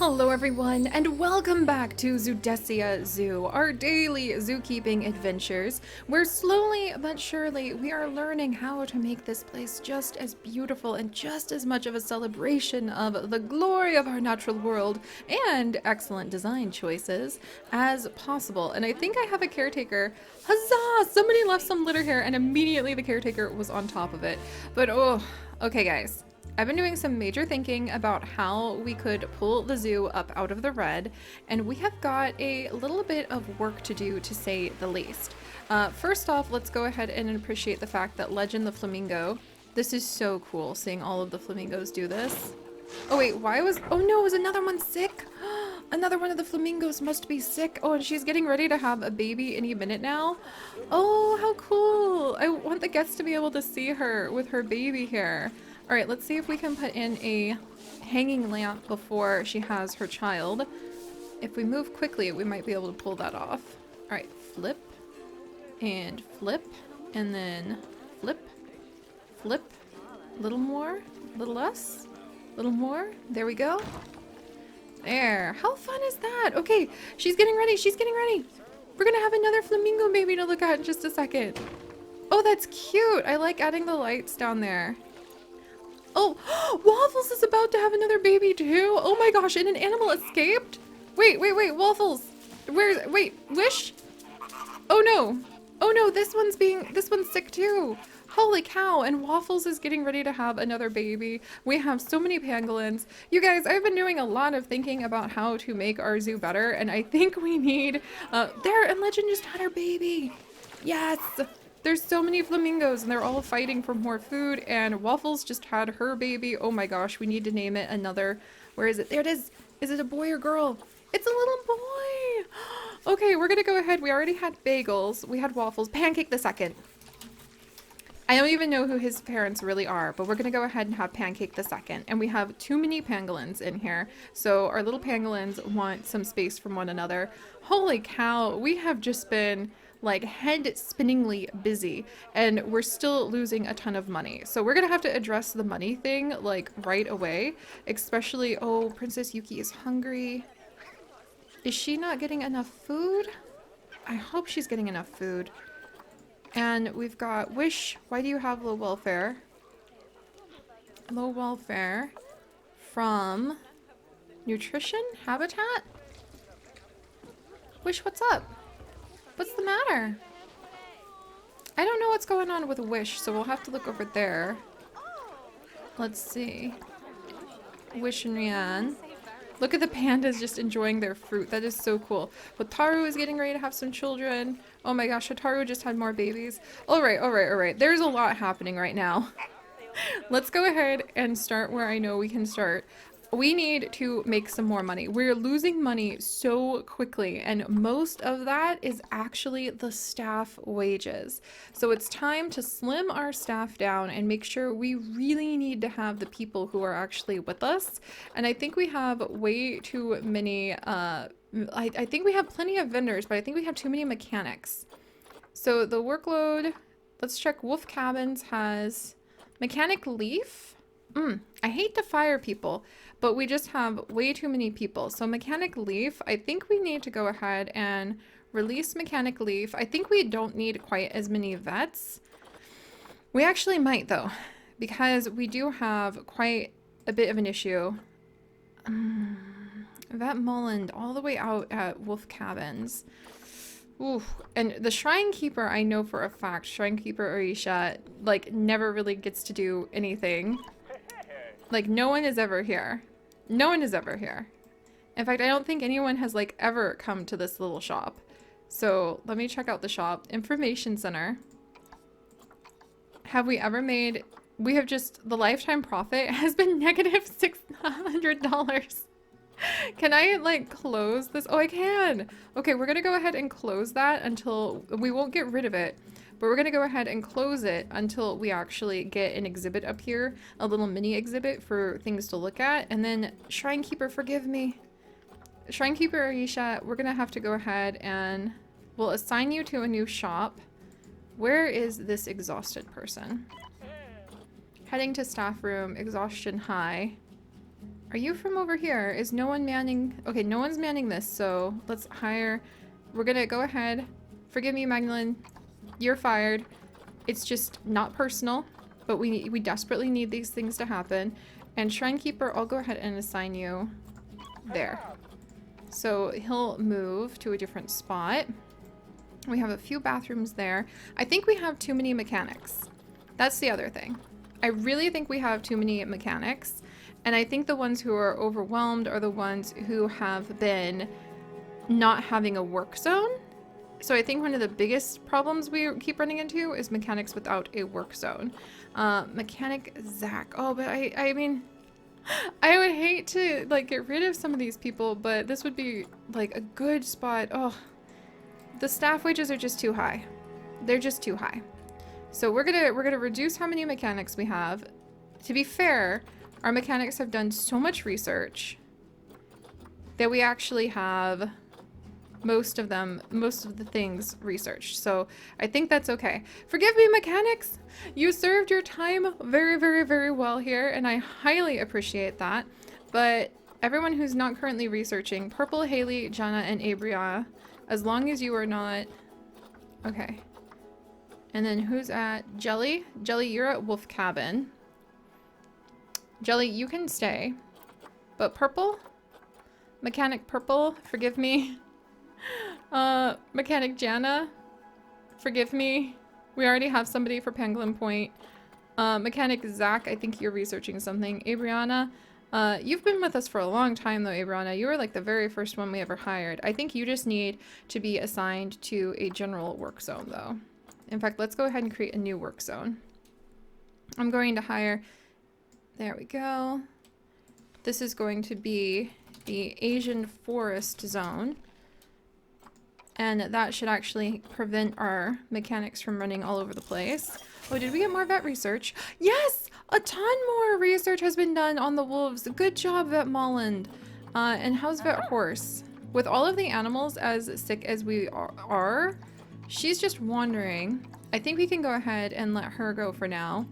Hello everyone, and welcome back to Zoodesia Zoo, our daily zookeeping adventures, where slowly but surely we are learning how to make this place just as beautiful and just as much of a celebration of the glory of our natural world and excellent design choices as possible. And I think I have a caretaker. Huzzah! Somebody left some litter here and immediately the caretaker was on top of it. But oh, okay guys. I've been doing some major thinking about how we could pull the zoo up out of the red, and we have got a little bit of work to do, to say the least. First off, let's go ahead and appreciate the fact that Legend the Flamingo, this is so cool seeing all of the flamingos do this. Oh wait, oh no, is another one sick? Another one of the flamingos must be sick. Oh, and she's getting ready to have a baby any minute now. Oh, how cool. I want the guests to be able to see her with her baby here. All right, let's see if we can put in a hanging lamp before she has her child. If we move quickly, we might be able to pull that off. All right, flip and flip, and then flip, flip, a little more, a little less, a little more. There we go. There. How fun is that? Okay, she's getting ready. She's getting ready. We're gonna have another flamingo baby to look at in just a second. Oh, that's cute. I like adding the lights down there. Oh, Waffles is about to have another baby too. Oh my gosh, and an animal escaped? Wait, Waffles. Wait, Wish? Oh no, this one's sick too. Holy cow, and Waffles is getting ready to have another baby. We have so many pangolins. You guys, I've been doing a lot of thinking about how to make our zoo better, and I think we need, there, and Legend just had her baby. Yes. There's so many flamingos and they're all fighting for more food, and Waffles just had her baby. Oh my gosh, we need to name it another. Where is it? There it is. Is it a boy or girl? It's a little boy. Okay, we're gonna go ahead. We already had Bagels. We had Waffles. Pancake the second. I don't even know who his parents really are, but we're gonna go ahead and have Pancake the second. And we have too many pangolins in here, so our little pangolins want some space from one another. Holy cow, we have just been like head-spinningly busy, and we're still losing a ton of money. So we're gonna have to address the money thing like right away, especially, oh, Princess Yuki is hungry. Is she not getting enough food? I hope she's getting enough food. And we've got Wish. Why do you have low welfare? Low welfare from nutrition habitat. Wish, what's up? What's the matter? I don't know what's going on with Wish, so we'll have to look over there. Let's see. Wish and Rian. Look at the pandas just enjoying their fruit. That is so cool. Hotaru is getting ready to have some children. Oh my gosh, Hotaru just had more babies. Alright. There's a lot happening right now. Let's go ahead and start where I know we can start. We need to make some more money. We're losing money so quickly, and most of that is actually the staff wages. So it's time to slim our staff down and make sure we really need to have the people who are actually with us. And I think we have way too many, I think we have plenty of vendors, but I think we have too many mechanics. So the workload, let's check. Wolf Cabins has Mechanic Leaf. I hate to fire people, but we just have way too many people. So Mechanic Leaf, I think we need to go ahead and release Mechanic Leaf. I think we don't need quite as many vets. We actually might though, because we do have quite a bit of an issue. Vet Mullen all the way out at Wolf Cabins. Ooh, and the Shrine Keeper, I know for a fact, Shrine Keeper Orisha, like, never really gets to do anything. Like, no one is ever here. No one is ever here. In fact, I don't think anyone has, like, ever come to this little shop. So, let me check out the shop. Information Center. Have we ever made... We have just... The lifetime profit has been negative $600. Can I, like, close this? Oh, I can! Okay, we're gonna go ahead and close that until... We won't get rid of it. But we're gonna go ahead and close it until we actually get an exhibit up here, a little mini exhibit for things to look at. And then Shrine Keeper, forgive me. Shrine Keeper Aisha, we're gonna have to go ahead and we'll assign you to a new shop. Where is this exhausted person? Heading to staff room, exhaustion high. Are you from over here? Is no one manning? Okay, no one's manning this, so let's hire. We're gonna go ahead. Forgive me, Magdalene. You're fired. It's just not personal, but we desperately need these things to happen. And Shrinekeeper, I'll go ahead and assign you there. So he'll move to a different spot. We have a few bathrooms there. I think we have too many mechanics. That's the other thing. I really think we have too many mechanics. And I think the ones who are overwhelmed are the ones who have been not having a work zone. So I think one of the biggest problems we keep running into is mechanics without a work zone. Mechanic Zach. Oh, but I mean, I would hate to like get rid of some of these people, but this would be like a good spot. Oh, the staff wages are just too high. They're just too high. So we're gonna reduce how many mechanics we have. To be fair, our mechanics have done so much research that we actually have most of the things researched. So I think that's okay. Forgive me, mechanics. You served your time very, very, very well here, and I highly appreciate that. But everyone who's not currently researching, Purple, Haley, Jana, and Abria, as long as you are not... Okay. And then who's at Jelly? Jelly, you're at Wolf Cabin. Jelly, you can stay. But Purple? Mechanic Purple, forgive me. Mechanic Jana, forgive me. We already have somebody for Pangolin Point. Mechanic Zach, I think you're researching something. Abriana, you've been with us for a long time though, Abriana. You were like the very first one we ever hired. I think you just need to be assigned to a general work zone though. In fact, let's go ahead and create a new work zone. I'm going to hire... There we go. This is going to be the Asian Forest Zone. And that should actually prevent our mechanics from running all over the place. Oh, did we get more vet research? Yes! A ton more research has been done on the wolves. Good job, Vet Molland. And how's Vet Horse? With all of the animals as sick as we are, she's just wandering. I think we can go ahead and let her go for now.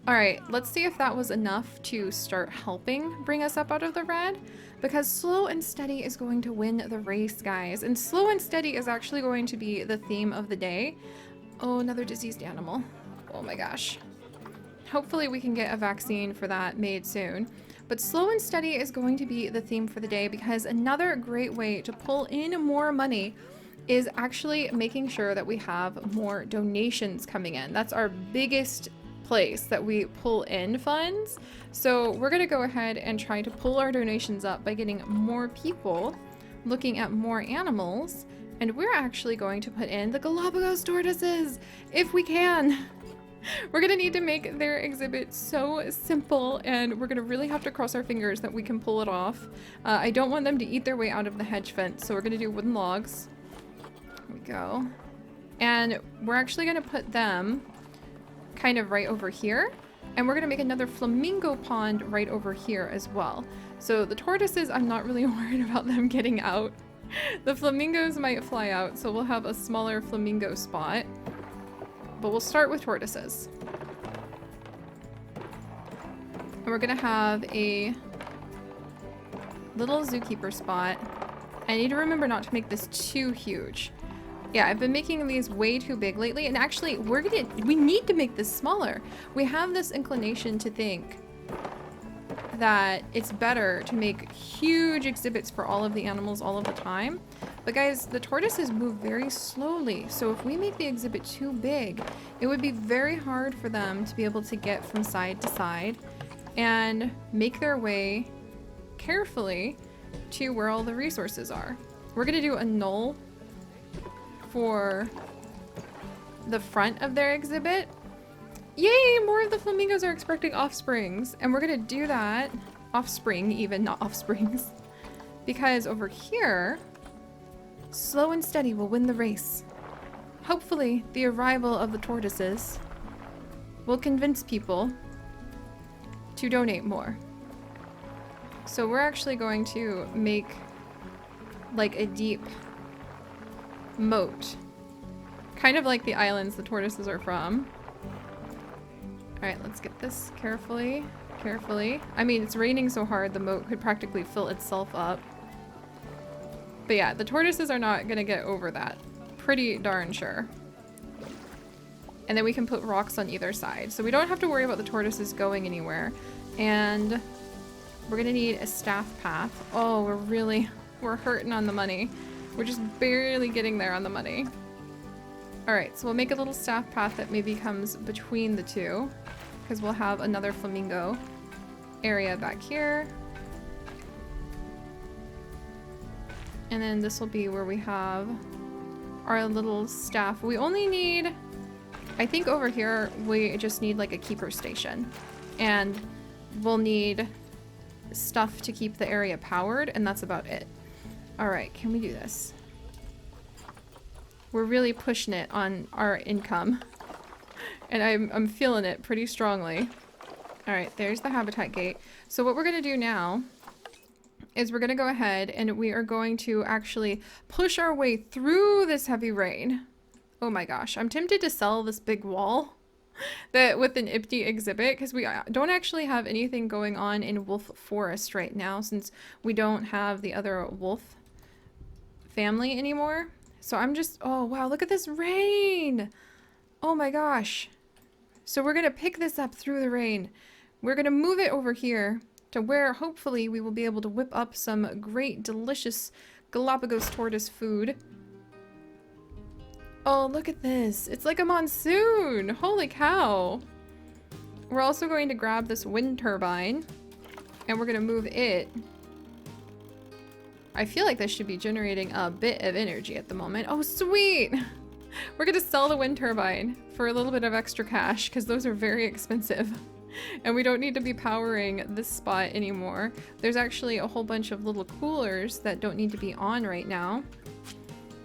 Alright, let's see if that was enough to start helping bring us up out of the red. Because slow and steady is going to win the race, guys. And slow and steady is actually going to be the theme of the day. Oh, another diseased animal. Oh my gosh. Hopefully we can get a vaccine for that made soon. But slow and steady is going to be the theme for the day because another great way to pull in more money is actually making sure that we have more donations coming in. That's our biggest place that we pull in funds. So we're gonna go ahead and try to pull our donations up by getting more people looking at more animals, and we're actually going to put in the Galapagos tortoises if we can. We're gonna need to make their exhibit so simple, and we're gonna really have to cross our fingers that we can pull it off. I don't want them to eat their way out of the hedge fence, so we're gonna do wooden logs. There we go. And we're actually gonna put them kind of right over here, and we're gonna make another flamingo pond right over here as well. So the tortoises, I'm not really worried about them getting out. The flamingos might fly out, so we'll have a smaller flamingo spot, but we'll start with tortoises. And we're gonna have a little zookeeper spot. I need to remember not to make this too huge. Yeah, I've been making these way too big lately, and actually we need to make this smaller. We have this inclination to think that it's better to make huge exhibits for all of the animals all of the time. But guys, the tortoises move very slowly, so if we make the exhibit too big, it would be very hard for them to be able to get from side to side and make their way carefully to where all the resources are. We're gonna do a null for the front of their exhibit. Yay, more of the flamingos are expecting offsprings, and we're gonna do that, offspring even, not offsprings, because over here, slow and steady will win the race. Hopefully, the arrival of the tortoises will convince people to donate more. So we're actually going to make like a deep moat, kind of like the islands the tortoises are from. All right, let's get this carefully. carefully. I mean, it's raining so hard the moat could practically fill itself up. But yeah, the tortoises are not gonna get over that. Pretty darn sure. And then we can put rocks on either side. So we don't have to worry about the tortoises going anywhere. And we're gonna need a staff path. Oh, we're hurting on the money. We're just barely getting there on the money. Alright, so we'll make a little staff path that maybe comes between the two, because we'll have another flamingo area back here. And then this will be where we have our little staff. We only need, I think over here, we just need like a keeper station. And we'll need stuff to keep the area powered, and that's about it. Alright, can we do this? We're really pushing it on our income. And I'm feeling it pretty strongly. Alright, there's the habitat gate. So what we're going to do now is we're going to go ahead and we are going to actually push our way through this heavy rain. Oh my gosh, I'm tempted to sell this big wall that with an empty exhibit, because we don't actually have anything going on in Wolf Forest right now since we don't have the other wolf family anymore. So I'm just, oh wow, look at this rain. Oh my gosh. So we're going to pick this up through the rain. We're going to move it over here to where hopefully we will be able to whip up some great, delicious Galapagos tortoise food. Oh, look at this. It's like a monsoon. Holy cow. We're also going to grab this wind turbine and we're going to move it. I feel like this should be generating a bit of energy at the moment. Oh, sweet. We're going to sell the wind turbine for a little bit of extra cash because those are very expensive. And we don't need to be powering this spot anymore. There's actually a whole bunch of little coolers that don't need to be on right now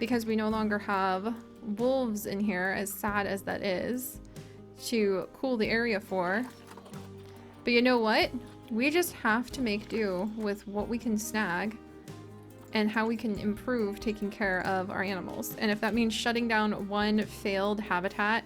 because we no longer have wolves in here, as sad as that is, to cool the area for. But you know what? We just have to make do with what we can snag and how we can improve taking care of our animals. And if that means shutting down one failed habitat,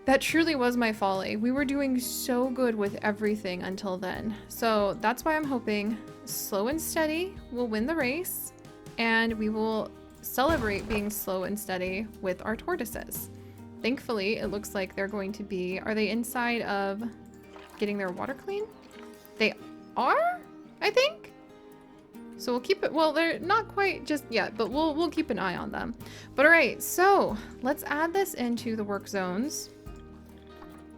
that truly was my folly. We were doing so good with everything until then. So that's why I'm hoping slow and steady will win the race, and we will celebrate being slow and steady with our tortoises. Thankfully, it looks like they're going to be, are they inside of getting their water clean? They are, I think. So we'll keep it, well, they're not quite just yet, but we'll keep an eye on them. But all right, so let's add this into the work zones.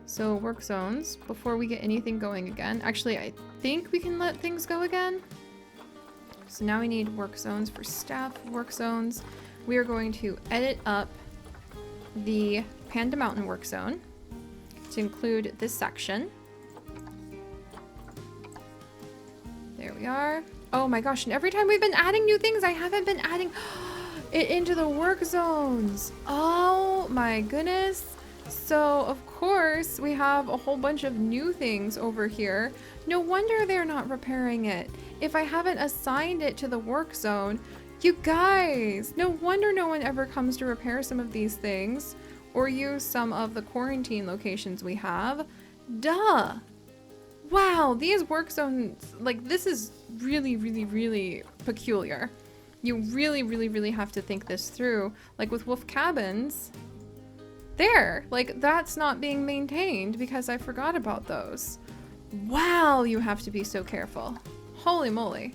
So work zones, before we get anything going again. Actually, I think we can let things go again. So now we need work zones for staff work zones. We are going to edit up the Panda Mountain work zone to include this section. There we are. Oh my gosh, and every time we've been adding new things, I haven't been adding it into the work zones. Oh my goodness. So of course we have a whole bunch of new things over here. No wonder they're not repairing it. If I haven't assigned it to the work zone, you guys, no wonder no one ever comes to repair some of these things or use some of the quarantine locations we have. Duh. Wow, these work zones, like, this is really, really, really peculiar. You really, really, really have to think this through. Like with wolf cabins, there, like, that's not being maintained because I forgot about those. Wow, you have to be so careful. Holy moly.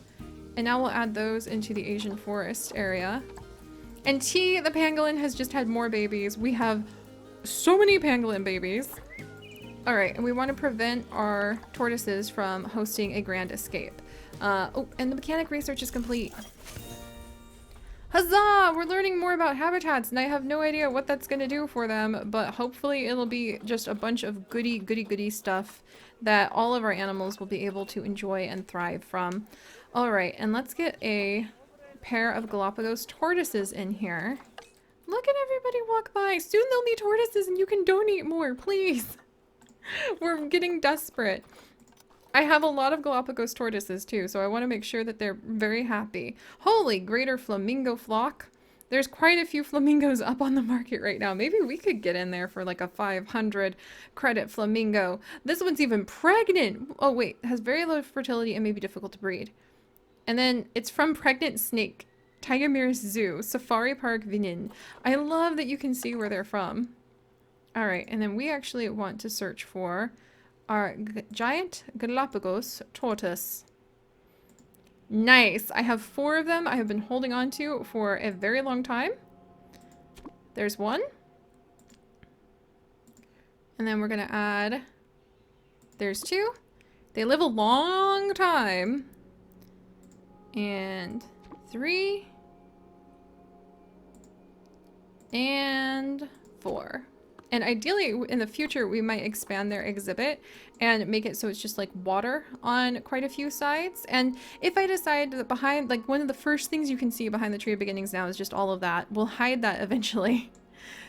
And now we'll add those into the Asian forest area. And T, the pangolin, has just had more babies. We have so many pangolin babies. All right, and we want to prevent our tortoises from hosting a grand escape. Oh, and the mechanic research is complete. Huzzah! We're learning more about habitats, and I have no idea what that's going to do for them, but hopefully it'll be just a bunch of goody stuff that all of our animals will be able to enjoy and thrive from. All right, and let's get a pair of Galapagos tortoises in here. Look at everybody walk by. Soon there'll be tortoises and you can donate more, please. We're getting desperate. I have a lot of Galapagos tortoises too, so I want to make sure that they're very happy. Holy greater flamingo flock. There's quite a few flamingos up on the market right now. Maybe we could get in there for like a 500 credit flamingo. This one's even pregnant. Oh wait, has very low fertility and may be difficult to breed. And then it's from Pregnant Snake, Tiger Zoo, Safari Park, Vinin. I love that you can see where they're from. All right, and then we actually want to search for our giant Galapagos tortoise. Nice. I have 4 of them I have been holding on to for a very long time. There's 1. And then we're going to add... There's 2. They live a long time. And 3. And 4. And ideally, in the future, we might expand their exhibit and make it so it's just like water on quite a few sides. And if I decide that behind, like one of the first things you can see behind the Tree of Beginnings now is just all of that. We'll hide that eventually.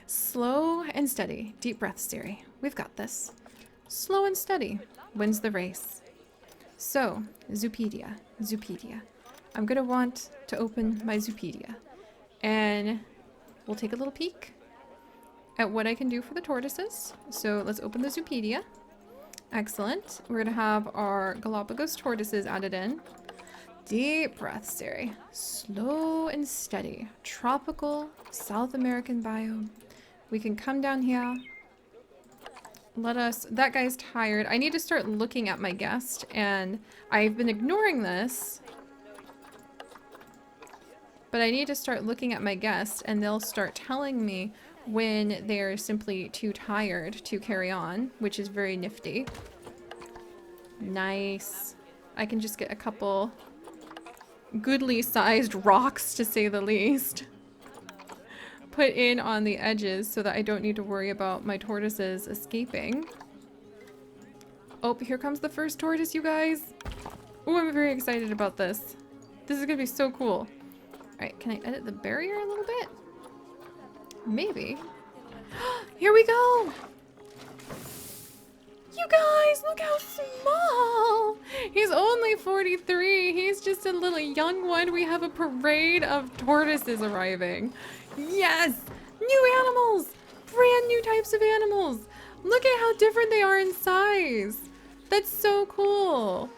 Slow and steady. Deep breaths, Seri. We've got this. Slow and steady wins the race. So, Zoopedia. I'm gonna want to open my Zoopedia. And we'll take a little peek at what I can do for the tortoises. So let's open the Zoopedia. Excellent. We're gonna have our Galapagos tortoises added in. Deep breath, Seri. Slow and steady. Tropical South American biome. We can come down here. That guy's tired. I need to start looking at my guest, and I've been ignoring this. But I need to start looking at my guest, and they'll start telling me when they're simply too tired to carry on, which is very nifty. Nice. I can just get a couple goodly sized rocks, to say the least, put in on the edges so that I don't need to worry about my tortoises escaping. Oh, here comes the first tortoise, you guys. Oh, I'm very excited about this. This is gonna be so cool. Alright, can I edit the barrier a little bit? Maybe. Here we go! You guys, look how small! He's only 43. He's just a little young one. We have a parade of tortoises arriving. Yes! New animals! Brand new types of animals! Look at how different they are in size! That's so cool!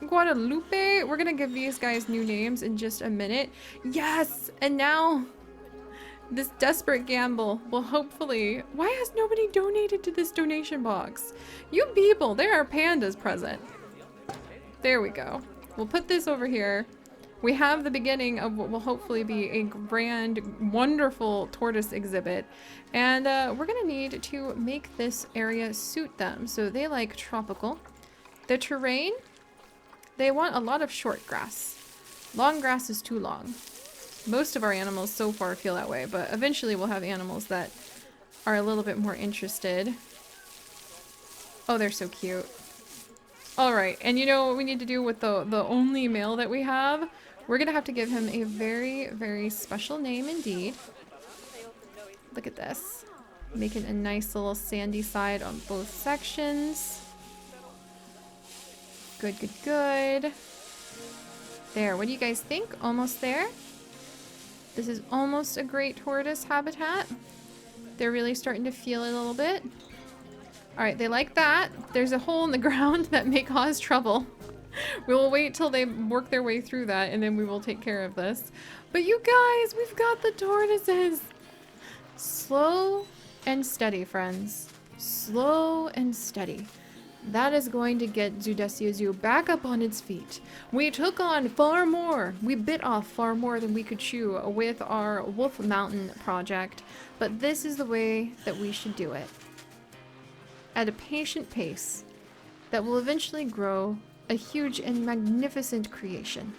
Guadalupe. We're gonna give these guys new names in just a minute. Yes! And now this desperate gamble will hopefully... Why has nobody donated to this donation box? You people, there are pandas present. There we go. We'll put this over here. We have the beginning of what will hopefully be a grand, wonderful tortoise exhibit. And we're gonna need to make this area suit them. So they like tropical. The terrain, they want a lot of short grass. Long grass is too long. Most of our animals so far feel that way, but eventually we'll have animals that are a little bit more interested. Oh, they're so cute. Alright, and you know what we need to do with the only male that we have? We're gonna have to give him a very, very special name indeed. Look at this. Making a nice little sandy side on both sections. Good, good, good. There, what do you guys think? Almost there? This is almost a great tortoise habitat. They're really starting to feel it a little bit. Alright, they like that. There's a hole in the ground that may cause trouble. We will wait till they work their way through that, and then we will take care of this. But you guys, we've got the tortoises! Slow and steady, friends. Slow and steady. That is going to get Zoodesia Zoo back up on its feet. We took on far more. We bit off far more than we could chew with our Wolf Mountain project. But this is the way that we should do it. At a patient pace that will eventually grow a huge and magnificent creation.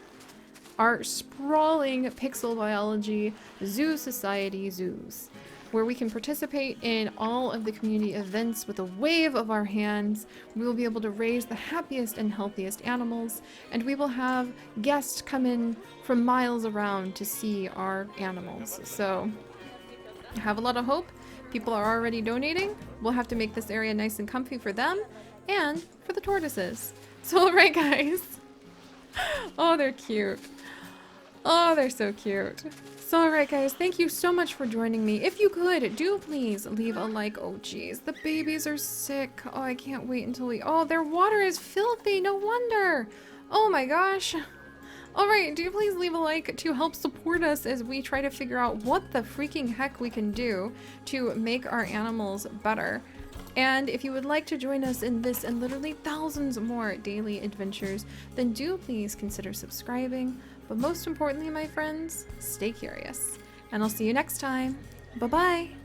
Our sprawling pixel biology zoo society zoos, where we can participate in all of the community events with a wave of our hands. We will be able to raise the happiest and healthiest animals, and we will have guests come in from miles around to see our animals. So, I have a lot of hope. People are already donating. We'll have to make this area nice and comfy for them and for the tortoises. So, alright guys. Oh, they're cute. Oh, they're so cute. So, alright guys, thank you so much for joining me. If you could, do please leave a like. Oh geez, the babies are sick. Oh, I can't wait until oh, their water is filthy, no wonder. Oh my gosh. Alright, do please leave a like to help support us as we try to figure out what the freaking heck we can do to make our animals better. And if you would like to join us in this and literally thousands more daily adventures, then do please consider subscribing. But most importantly, my friends, stay curious. And I'll see you next time. Bye-bye.